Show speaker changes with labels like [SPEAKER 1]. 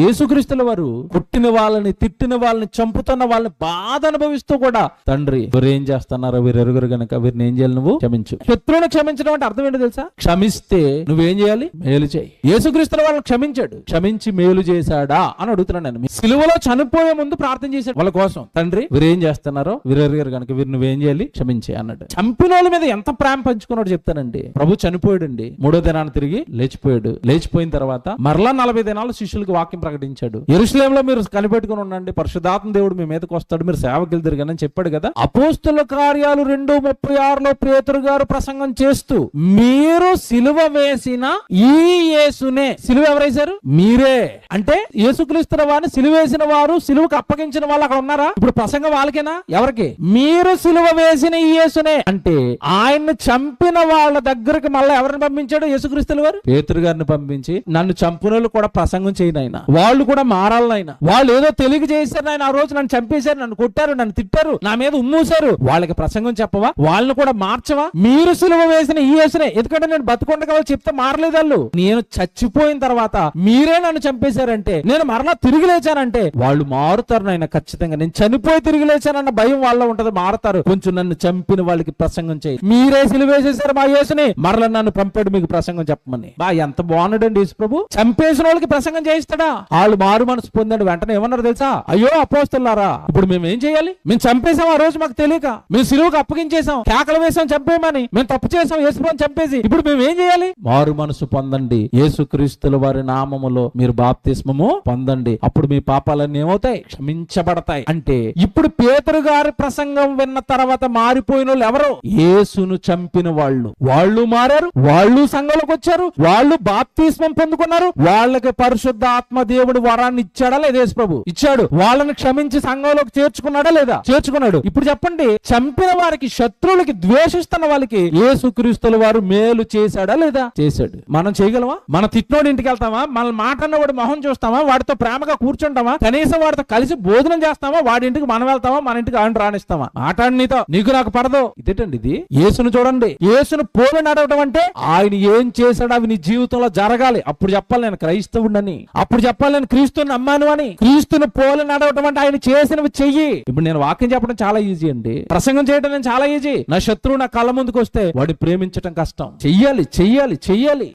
[SPEAKER 1] యేసుక్రీస్తుల వారు కొట్టిన వాళ్ళని, తిట్టిన వాళ్ళని, చంపుతున్న వాళ్ళని బాధ అనుభవిస్తూ కూడా తండ్రి వీరు ఏం చేస్తున్నారో వీరు ఎరుగురు గనక వీరిని ఏం చేయాలి, నువ్వు క్షమించు. శత్రువుని క్షమించడం అంటే అర్థం ఏంటో తెలుసా? క్షమిస్తే నువ్వేం చేయాలి? మేలు చేయి. యేసుక్రీస్తుల వాళ్ళని క్షమించాడు, క్షమించి మేలు చేశాడా అని అడుగుతున్నాను నేను. సిలువలో చనిపోయే ముందు ప్రార్థన చేశాడు వాళ్ళ కోసం. తండ్రి వీరు ఏం చేస్తున్నారో వీరు ఎరుగురు గనక వీరు నువ్వేం చేయాలి? క్షమించే అన్నాడు. చంపిన వాళ్ళ మీద ఎంత ప్రేమ పంచుకున్నాడు చెప్తానండి. ప్రభు చనిపోయాడండి, 3వ దినాన్ని తిరిగి లేచిపోయాడు. లేచిపోయిన తర్వాత మరలా 40 దినాలు శిష్యులకు వాక్యం ప్రకటించాడు. యెరూషలేములో మీరు కనిపెట్టుకుని ఉండండి, పరిశుద్ధాత్మ దేవుడు మీ మీదకి వస్తాడు, మీరు సేవకి వెళ్తారు అని చెప్పాడు కదా. అపోస్తుల కార్యాలు 2:36లో పేతురు గారు ప్రసంగం చేస్తూ, మీరు సిలువ వేసిన ఈ యేసునే. సిలువ ఎవరు వేశారు? మీరే. అంటే యేసుక్రీస్తు వారిని సిలువ వేసిన వారు, సిలువకు అప్పగించిన వాళ్ళు అక్కడ ఉన్నారా? ఇప్పుడు ప్రసంగం వాళ్ళకేనా? ఎవరికి? మీరు సిలువ వేసిన ఈ యేసునే అంటే ఆయన్ని చంపిన వాళ్ళ దగ్గరకు మళ్ళీ ఎవరిని పంపించాడు? యేసుక్రీస్తుల వారు పేతురు గారిని పంపించి, నన్ను చంపినోళ్ళు కూడా ప్రసంగం చేయనైనా, వాళ్ళు కూడా మారాలనైనా, వాళ్ళు ఏదో తెలియక చేశారు ఆయన, ఆ రోజు నన్ను చంపేశారు, నన్ను కొట్టారు, నన్ను తిట్టారు, నా మీద ఉమ్మూశారు, వాళ్ళకి ప్రసంగం చెప్పవా? వాళ్ళని కూడా మార్చవా? మీరు సిలువ వేసిన ఈ యేసునే. ఎందుకంటే నేను బతుకుండగా వాళ్ళు చెప్తే మారలేదు వాళ్ళు. నేను చచ్చిపోయిన తర్వాత మీరే నన్ను చంపేశారంటే, నేను మరలా తిరిగి లేచానంటే వాళ్ళు మారుతారు నాయన ఖచ్చితంగా. నేను చనిపోయి తిరిగి లేచానన్న భయం వాళ్ళ ఉంటది, మారుతారు. కొంచెం నన్ను చంపిన వాళ్ళకి ప్రసంగం చేయి. మీరే సిలువ వేసేశారు మా యేసుని, మరలా నన్ను పంపాడు మీకు ప్రసంగం చెప్పమని. బా ఎంత బాగున్నాడండి యేసు ప్రభు. చంపేసిన వాళ్ళకి ప్రసంగం చేయిస్తాడా? వాళ్ళు మారు మనసు పొందాడు. వెంటనే ఏమన్నారు తెలుసా? అయ్యో అపోస్తలులారా, ఇప్పుడు మేము ఏం చేయాలి? మేము చంపేశాం, ఆ రోజు మాకు తెలియక మేము సిలువకు అప్పగించేశాం, కేకలు వేసాం చంపేయమని, మేము తప్పు చేసాం యేసు ప్రభుని చంపేసి, ఇప్పుడు మేము ఏం చేయాలి? మారు మనసు పొందండి, యేసుక్రీస్తుల వారి నామములో మీరు బాప్తిస్మము పొందండి, అప్పుడు మీ పాపాలన్నీ ఏమవుతాయి? క్షమించబడతాయి. అంటే ఇప్పుడు పేతురు గారి ప్రసంగం విన్న తర్వాత మారిపోయిన వాళ్ళు ఎవరు? యేసును చంపిన వాళ్ళు. వాళ్ళు మారారు, వాళ్ళు సంఘంలోకి వచ్చారు, వాళ్ళు బాప్తిస్మం పొందుకున్నారు, వాళ్ళకి పరిశుద్ధ ఆత్మ దేవుడు వరాన్ని ఇచ్చాడా లేదా? యేసు ప్రభు ఇచ్చాడు. వాళ్ళని క్షమించి సంఘంలోకి చేర్చుకున్నాడా లేదా? చేర్చుకున్నాడు. ఇప్పుడు చెప్పండి, చంపిన వారికి, శత్రువులకి, ద్వేషిస్తున్న వాళ్ళకి యేసుక్రీస్తుల వారు మేలు చేశాడా లేదా? చేశాడు. మనం చేయగలమా? మన తిట్టినోడి ఇంటికి వెళ్తామా? మన మాట అన్నవాడు మొహం చూస్తామా? వాడితో ప్రేమగా కూర్చుంటామా? కనీసం వాడితో కలిసి భోజనం చేస్తామా? వాడి ఇంటికి మనం వెళ్తామా? మన ఇంటికి ఆయన రాణిస్తామా? మాట్లాడి నీతో, నీకు నాకు పడదు. ఇదేటండి ఇది? యేసును చూడండి. యేసును పోలి నడవడం అంటే ఆయన ఏం చేశాడు అవి నీ జీవితంలో జరగాలి. అప్పుడు చెప్పాలి నేను క్రైస్తవుడని, అప్పుడు చెప్పాలి నేను క్రీస్తుని నమ్మాను అని. క్రీస్తును పోలి నడవడం అంటే ఆయన చేసినవి చెయ్యి. ఇప్పుడు నేను వాక్యం చెప్పడం చాలా ఈజీ అండి, ప్రసంగం చేయడం నేను చాలా ఈజీ. నా శత్రువు నా కళ్ళ ముందుకు వస్తే వాడిని ప్రేమించడం కష్టం. చెయ్యాలి చెయ్యాలి చెయ్యాలి.